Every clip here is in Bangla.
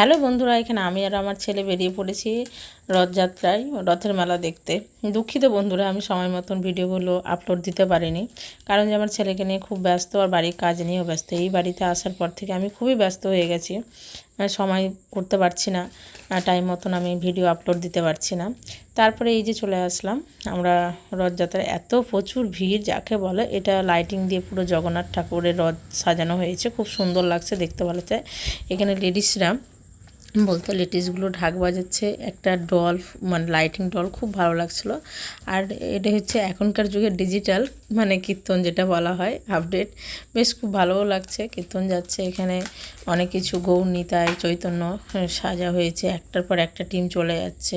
হ্যালো বন্ধুরা, এখানে আমি আর আমার ছেলে বেরিয়ে পড়েছি রথযাত্রায়, রথের মেলা দেখতে। দুঃখিত বন্ধুরা, আমি সময় মতন ভিডিওগুলো আপলোড দিতে পারিনি, কারণ যে আমার ছেলেকে নিয়ে খুব ব্যস্ত আর বাড়ির কাজ নিয়েও ব্যস্ত। এই বাড়িতে আসার পর থেকে আমি খুবই ব্যস্ত হয়ে গেছি, সময় করতে পারছি না, টাইম মতন আমি ভিডিও আপলোড দিতে পারছি না। তারপরে এই যে চলে আসলাম আমরা রথযাত্রায়। এত প্রচুর ভিড় যাকে বলে, এটা লাইটিং দিয়ে পুরো জগন্নাথ ঠাকুরের রথ সাজানো হয়েছে, খুব সুন্দর লাগছে দেখতে। ভালো চাই এখানে লেডিসরা বলতে লেডিসগুলো ঢাক বাজাচ্ছে, একটা ডল মানে লাইটিং ডল, খুব ভালো লাগছিলো। আর এটা হচ্ছে এখনকার যুগে ডিজিটাল মানে কীর্তন যেটা বলা হয়, আপডেট। বেশ খুব ভালোও লাগছে, কীর্তন যাচ্ছে এখানে অনেক কিছু, গৌর নিতাই চৈতন্য সাজা হয়েছে, একটার পর একটা টিম চলে যাচ্ছে।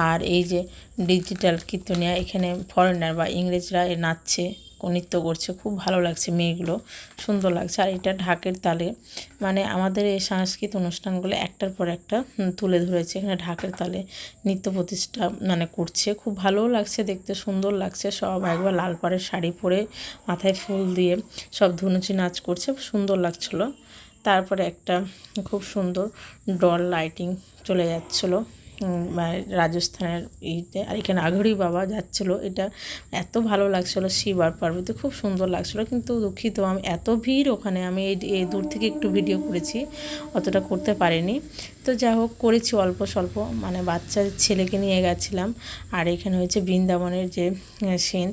আর এই যে ডিজিটাল কীর্তনিয়া, এখানে ফরেনার বা ইংরেজরা নাচছে, নৃত্য করছে, খুব ভালো লাগছে, মেয়েগুলো সুন্দর লাগছে। আর এটা ঢাকের তালে, মানে আমাদের এই সাংস্কৃতিক অনুষ্ঠানগুলো একটার পর একটা তুলে ধরেছে। এখানে ঢাকের তালে নৃত্য প্রতিষ্ঠা মানে করছে, খুব ভালোও লাগছে দেখতে, সুন্দর লাগছে। সব একবার লাল পাড়ের শাড়ি পরে মাথায় ফুল দিয়ে সব ধুনুচি নাচ করছে, সুন্দর লাগছিলো। তারপরে একটা খুব সুন্দর ডল লাইটিং চলে যাচ্ছিলো রাজস্থানের ইতে। আর এখানে আঘড়ি বাবা যাচ্ছিলো, এটা এত ভালো লাগছিলো, শিব আর পার্বতী, খুব সুন্দর লাগছিলো। কিন্তু দুঃখিত, আমি এত ভিড় ওখানে, আমি এই দূর থেকে একটু ভিডিও করেছি, অতটা করতে পারিনি। তো যাই হোক, করেছি অল্প স্বল্প, মানে বাচ্চার ছেলেকে নিয়ে গেছিলাম। আর এখানে হয়েছে বৃন্দাবনের যে সিন,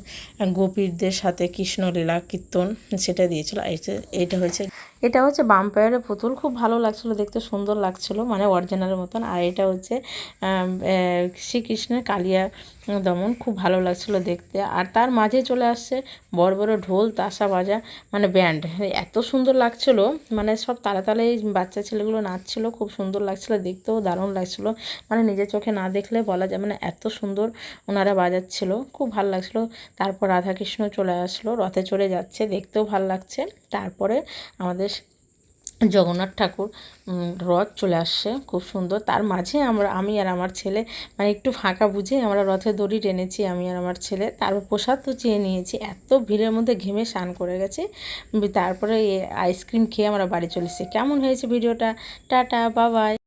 গোপীরদের সাথে কৃষ্ণলীলা কীর্তন, সেটা দিয়েছিল। এটা হচ্ছে বাম্পায়ারের পুতুল, খুব ভালো লাগছিলো দেখতে, সুন্দর লাগছিলো, মানে অরিজিনালের মতন। আর এটা হচ্ছে শ্রীকৃষ্ণের কালিয়া দমন, খুব ভালো লাগছিলো দেখতে। আর তার মাঝে চলে আসছে বড় বড় ঢোল তাশা বাজা, মানে ব্যান্ড, এত সুন্দর লাগছিলো, মানে সব তালে তালে বাচ্চা ছেলেগুলো নাচছিলো, খুব সুন্দর লাগছিলো দেখতেও, দারুণ লাগছিলো, মানে নিজের চোখে না দেখলে বলা যাবে না, এত সুন্দর ওনারা বাজাচ্ছিলো, খুব ভালো লাগছিলো। তারপর রাধাকৃষ্ণ চলে আসলো, রথে চড়ে যাচ্ছে, দেখতেও ভালো লাগছে। তারপরে আমাদের জগন্নাথ ঠাকুর রথ চলে আসছে, খুব সুন্দর। তার মাঝে আমি আর আমার ছেলে, মানে একটু ফাঁকা বুঝে আমরা রথের দড়ি টেনেছি, আমি আর আমার ছেলে। তারপর প্রসাদ তো চেয়ে নিয়েছি, এত ভিড়ের মধ্যে ঘেমে স্নান করে গেছে। তারপরে আইসক্রিম খেয়ে আমরা বাড়ি চলে এসেছি। কেমন হয়েছে ভিডিওটা? Tata, bye bye.